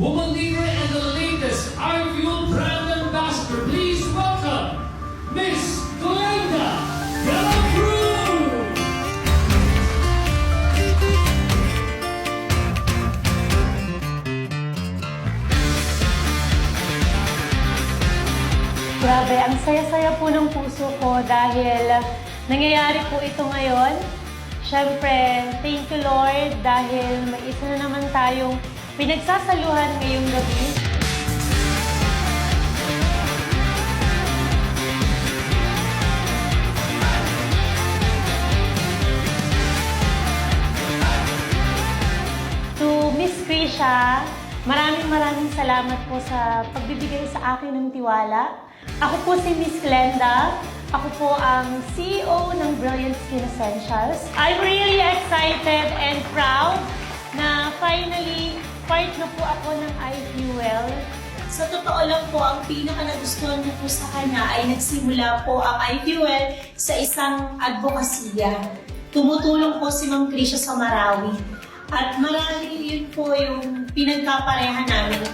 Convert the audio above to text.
woman leader and the latest iFuel brand ambassador. Please welcome Miss Glenda De La Cruz! Grabe, ang saya-saya po ng puso ko dahil nangyayari po ito ngayon. Siyempre, thank you Lord dahil may isa na naman tayong pinagsasaluhan ngayong gabi. To Miss Krisha, maraming salamat po sa pagbibigay sa akin ng tiwala. Ako po si Miss Glenda. Ako po ang CEO ng Brilliant Skin Essentials. I'm really excited and proud na finally part na po ako ng iFuel. Sa totoo lang po, ang pinaka-nagustuhan ko po sa kanya ay nagsimula po ang iFuel sa isang advokasya. Tumutulong po si Ma'am Krisha sa Marawi. At marami yun po yung pinagkapareha namin.